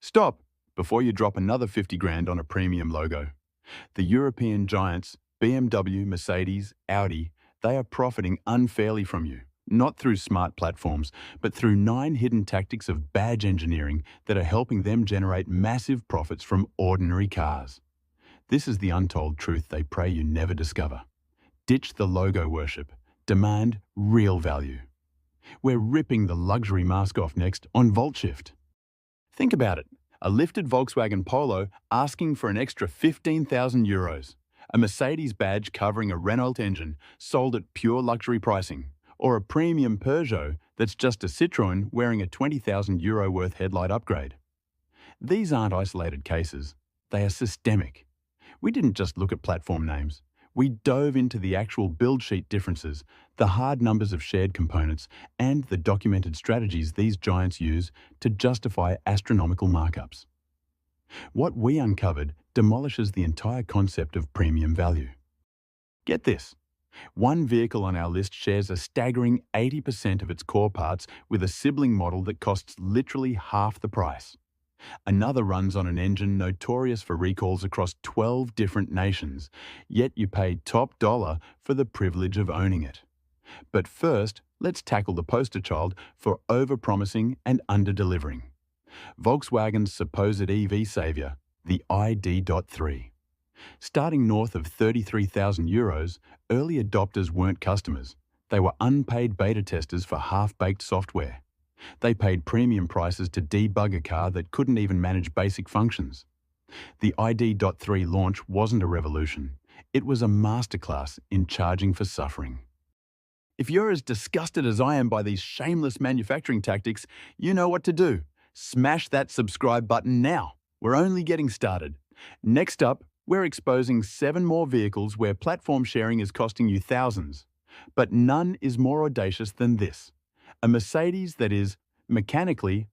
Stop before you drop another 50 grand on a premium logo. The European giants, BMW, Mercedes, Audi, they are profiting unfairly from you, not through smart platforms, but through 9 hidden tactics of badge engineering that are helping them generate massive profits from ordinary cars. This is the untold truth they pray you never discover. Ditch the logo worship. Demand real value. We're ripping the luxury mask off next on Voltshift. Think about it. A lifted Volkswagen Polo asking for an extra 15,000 euros. A Mercedes badge covering a Renault engine sold at pure luxury pricing. Or a premium Peugeot that's just a Citroën wearing a 20,000 euro worth headlight upgrade. These aren't isolated cases. They are systemic. We didn't just look at platform names. We dove into the actual build sheet differences, the hard numbers of shared components, and the documented strategies these giants use to justify astronomical markups. What we uncovered demolishes the entire concept of premium value. Get this. One vehicle on our list shares a staggering 80% of its core parts with a sibling model that costs literally half the price. Another runs on an engine notorious for recalls across 12 different nations, yet you paid top dollar for the privilege of owning it. But first, let's tackle the poster child for over-promising and under-delivering. Volkswagen's supposed EV savior, the ID.3. Starting north of 33,000 euros, early adopters weren't customers. They were unpaid beta testers for half-baked software. They paid premium prices to debug a car that couldn't even manage basic functions. The ID.3 launch wasn't a revolution. It was a masterclass in charging for suffering. If you're as disgusted as I am by these shameless manufacturing tactics, you know what to do. Smash that subscribe button now. We're only getting started. Next up, we're exposing 7 more vehicles where platform sharing is costing you thousands. But none is more audacious than this. A Mercedes that is, mechanically,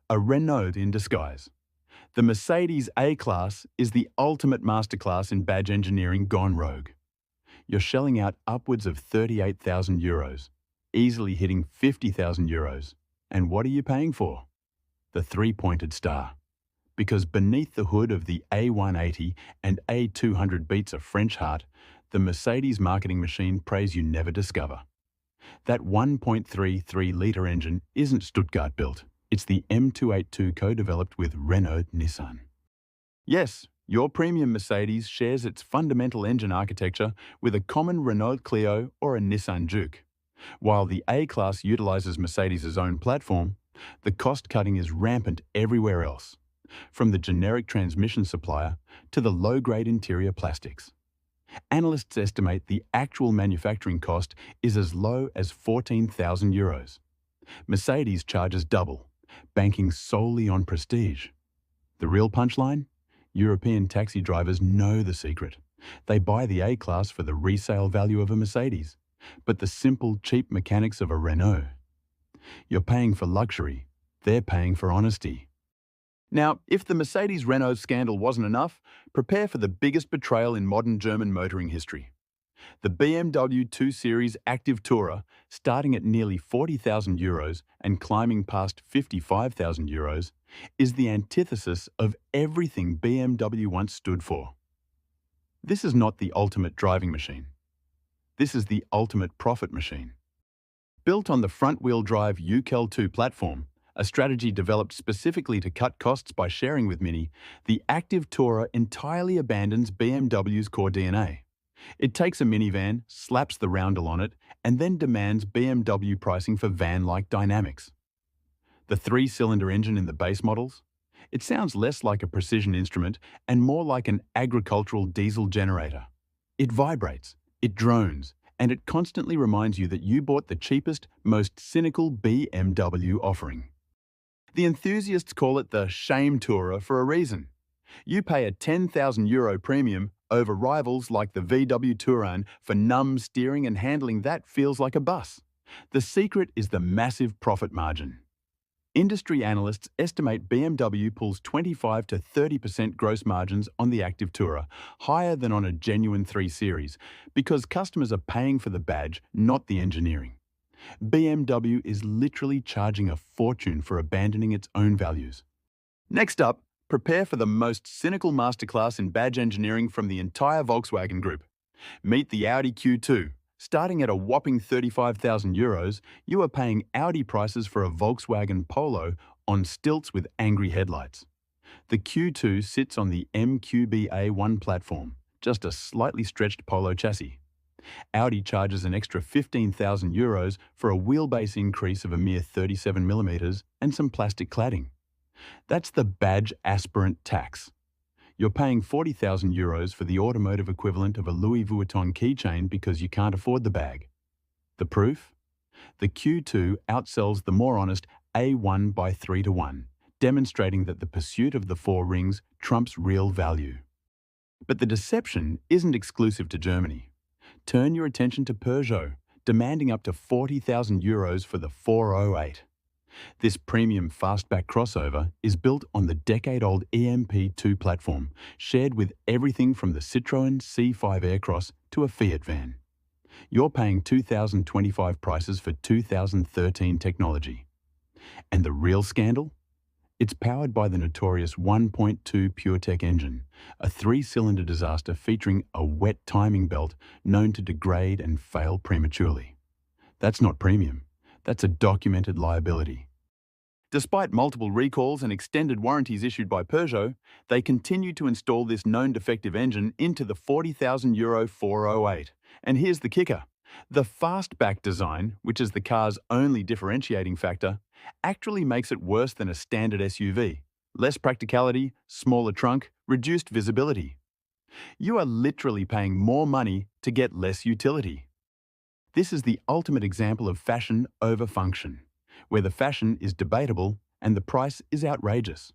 a Renault in disguise. The Mercedes A-Class is the ultimate masterclass in badge engineering gone rogue. You're shelling out upwards of 38,000 euros, easily hitting 50,000 euros. And what are you paying for? The 3-pointed star. Because beneath the hood of the A180 and A200 beats a French heart, the Mercedes marketing machine prays you never discover. That 1.33-litre engine isn't Stuttgart built. It's the M282 co-developed with Renault Nissan. Yes, your premium Mercedes shares its fundamental engine architecture with a common Renault Clio or a Nissan Juke. While the A-Class utilizes Mercedes' own platform, the cost-cutting is rampant everywhere else, from the generic transmission supplier to the low-grade interior plastics. Analysts estimate the actual manufacturing cost is as low as 14,000 euros. Mercedes charges double, banking solely on prestige. The real punchline? European taxi drivers know the secret. They buy the A-Class for the resale value of a Mercedes, but the simple, cheap mechanics of a Renault. You're paying for luxury. They're paying for honesty. Now, if the Mercedes-Renault scandal wasn't enough, prepare for the biggest betrayal in modern German motoring history. The BMW 2 Series Active Tourer, starting at nearly 40,000 euros and climbing past 55,000 euros, is the antithesis of everything BMW once stood for. This is not the ultimate driving machine. This is the ultimate profit machine. Built on the front-wheel drive UCEL 2 platform, a strategy developed specifically to cut costs by sharing with Mini, the Active Tourer entirely abandons BMW's core DNA. It takes a minivan, slaps the roundel on it, and then demands BMW pricing for van-like dynamics. The 3-cylinder engine in the base models? It sounds less like a precision instrument and more like an agricultural diesel generator. It vibrates, it drones, and it constantly reminds you that you bought the cheapest, most cynical BMW offering. The enthusiasts call it the shame tourer for a reason. You pay a 10,000 euro premium over rivals like the VW Touran for numb steering and handling that feels like a bus. The secret is the massive profit margin. Industry analysts estimate BMW pulls 25 to 30% gross margins on the Active Tourer, higher than on a genuine 3 Series, because customers are paying for the badge, not the engineering. BMW is literally charging a fortune for abandoning its own values. Next up, prepare for the most cynical masterclass in badge engineering from the entire Volkswagen Group. Meet the Audi Q2. Starting at a whopping €35,000, you are paying Audi prices for a Volkswagen Polo on stilts with angry headlights. The Q2 sits on the MQB-A1 platform, just a slightly stretched Polo chassis. Audi charges an extra €15,000 for a wheelbase increase of a mere 37mm and some plastic cladding. That's the badge aspirant tax. You're paying €40,000 for the automotive equivalent of a Louis Vuitton keychain because you can't afford the bag. The proof? The Q2 outsells the more honest A1 by 3 to 1, demonstrating that the pursuit of the four rings trumps real value. But the deception isn't exclusive to Germany. Turn your attention to Peugeot, demanding up to €40,000 for the 408. This premium fastback crossover is built on the decade-old EMP2 platform, shared with everything from the Citroën C5 Aircross to a Fiat van. You're paying 2025 prices for 2013 technology. And the real scandal? It's powered by the notorious 1.2 PureTech engine, a three-cylinder disaster featuring a wet timing belt known to degrade and fail prematurely. That's not premium. That's a documented liability. Despite multiple recalls and extended warranties issued by Peugeot, they continue to install this known defective engine into the €40,000 408. And here's the kicker. The fastback design, which is the car's only differentiating factor, actually makes it worse than a standard SUV. Less practicality, smaller trunk, reduced visibility. You are literally paying more money to get less utility. This is the ultimate example of fashion over function, where the fashion is debatable and the price is outrageous.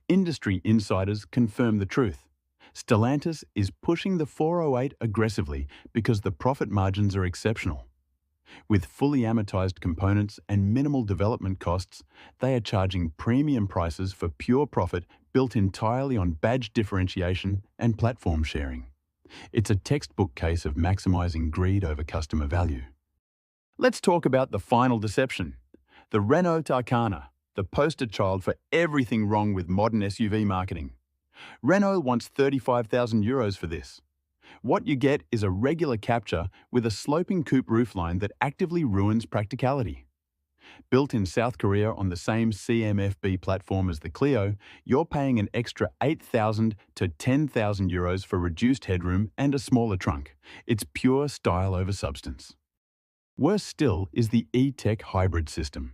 Industry insiders confirm the truth. Stellantis is pushing the 408 aggressively because the profit margins are exceptional. With fully amortized components and minimal development costs, they are charging premium prices for pure profit built entirely on badge differentiation and platform sharing. It's a textbook case of maximizing greed over customer value. Let's talk about the final deception. The Renault Arcana, the poster child for everything wrong with modern SUV marketing. Renault wants €35,000 for this. What you get is a regular capture with a sloping coupe roofline that actively ruins practicality. Built in South Korea on the same CMFB platform as the Clio, you're paying an extra €8,000 to €10,000 for reduced headroom and a smaller trunk. It's pure style over substance. Worse still is the E-Tech hybrid system.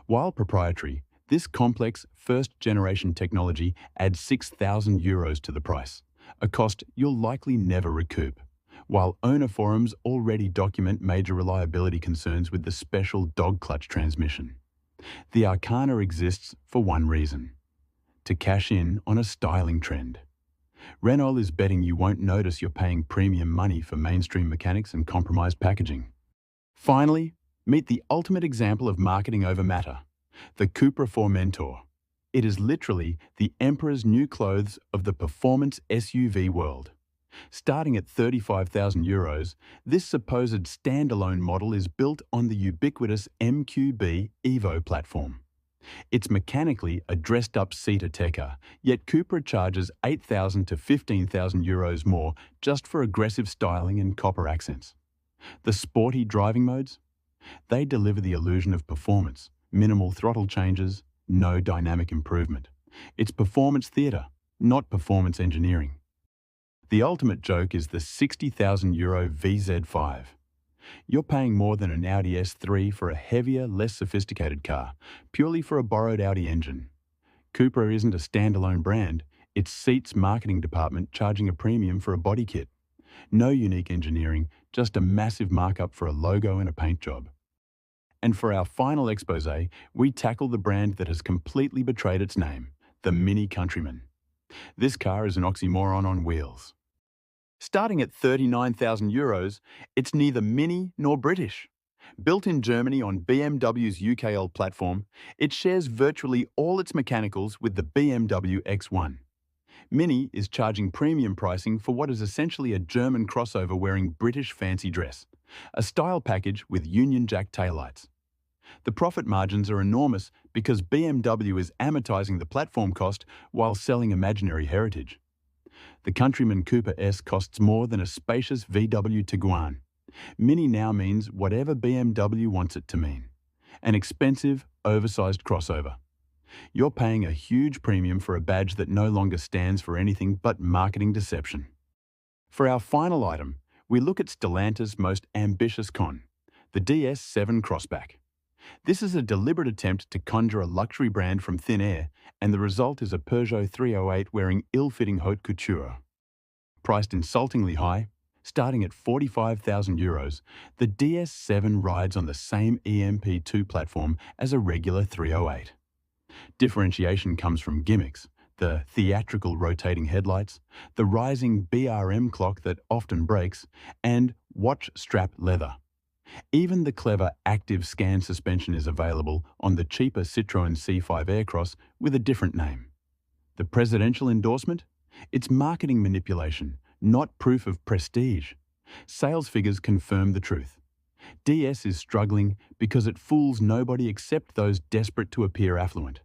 While proprietary, this complex first-generation technology adds €6,000 to the price, a cost you'll likely never recoup, while owner forums already document major reliability concerns with the special dog clutch transmission. The Arcana exists for one reason: to cash in on a styling trend. Renault is betting you won't notice you're paying premium money for mainstream mechanics and compromised packaging. Finally, meet the ultimate example of marketing over matter, the Cupra Formentor. It is literally the emperor's new clothes of the performance SUV world. Starting at €35,000, this supposed standalone model is built on the ubiquitous MQB Evo platform. It's mechanically a dressed-up seat-a-techer, yet Cupra charges €8,000 to €15,000 more just for aggressive styling and copper accents. The sporty driving modes? They deliver the illusion of performance, minimal throttle changes, no dynamic improvement. It's performance theatre, not performance engineering. The ultimate joke is the €60,000 VZ5. You're paying more than an Audi S3 for a heavier, less sophisticated car, purely for a borrowed Audi engine. Cupra isn't a standalone brand, it's Seat's marketing department charging a premium for a body kit. No unique engineering, just a massive markup for a logo and a paint job. And for our final exposé, we tackle the brand that has completely betrayed its name, the Mini Countryman. This car is an oxymoron on wheels. Starting at €39,000, it's neither Mini nor British. Built in Germany on BMW's UKL platform, it shares virtually all its mechanicals with the BMW X1. Mini is charging premium pricing for what is essentially a German crossover wearing British fancy dress, a style package with Union Jack taillights. The profit margins are enormous because BMW is amortizing the platform cost while selling imaginary heritage. The Countryman Cooper S costs more than a spacious VW Tiguan. Mini now means whatever BMW wants it to mean. An expensive, oversized crossover. You're paying a huge premium for a badge that no longer stands for anything but marketing deception. For our final item, we look at Stellantis' most ambitious con, the DS7 Crossback. This is a deliberate attempt to conjure a luxury brand from thin air, and the result is a Peugeot 308 wearing ill-fitting haute couture. Priced insultingly high, starting at 45,000 euros, the DS7 rides on the same EMP2 platform as a regular 308. Differentiation comes from gimmicks, the theatrical rotating headlights, the rising BRM clock that often breaks, and watch strap leather. Even the clever active scan suspension is available on the cheaper Citroën C5 Aircross with a different name. The presidential endorsement? It's marketing manipulation, not proof of prestige. Sales figures confirm the truth. DS is struggling because it fools nobody except those desperate to appear affluent.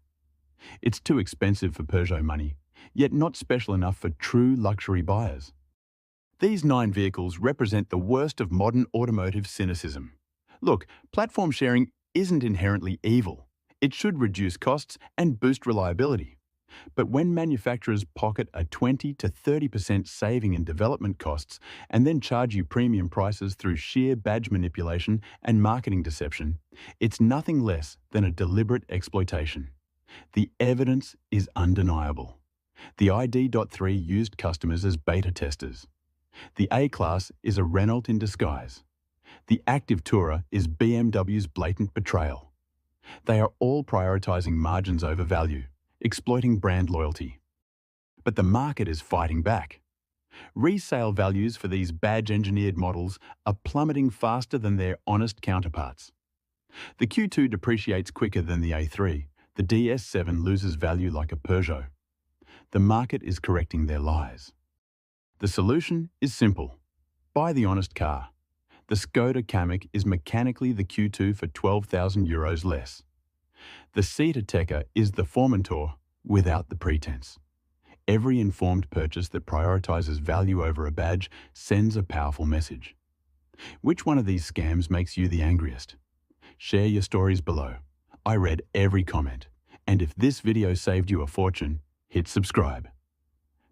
It's too expensive for Peugeot money, yet not special enough for true luxury buyers. These 9 vehicles represent the worst of modern automotive cynicism. Look, platform sharing isn't inherently evil. It should reduce costs and boost reliability. But when manufacturers pocket a 20 to 30% saving in development costs and then charge you premium prices through sheer badge manipulation and marketing deception, it's nothing less than a deliberate exploitation. The evidence is undeniable. The ID.3 used customers as beta testers. The A-Class is a Renault in disguise. The Active Tourer is BMW's blatant betrayal. They are all prioritizing margins over value, exploiting brand loyalty. But the market is fighting back. Resale values for these badge-engineered models are plummeting faster than their honest counterparts. The Q2 depreciates quicker than the A3. The DS7 loses value like a Peugeot. The market is correcting their lies. The solution is simple. Buy the honest car. The Skoda Kamiq is mechanically the Q2 for 12,000 euros less. The Seat Ateca is the Formentor without the pretense. Every informed purchase that prioritizes value over a badge sends a powerful message. Which one of these scams makes you the angriest? Share your stories below. I read every comment. And if this video saved you a fortune, hit subscribe.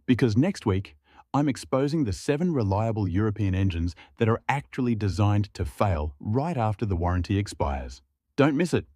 Because next week, I'm exposing the 7 reliable European engines that are actually designed to fail right after the warranty expires. Don't miss it.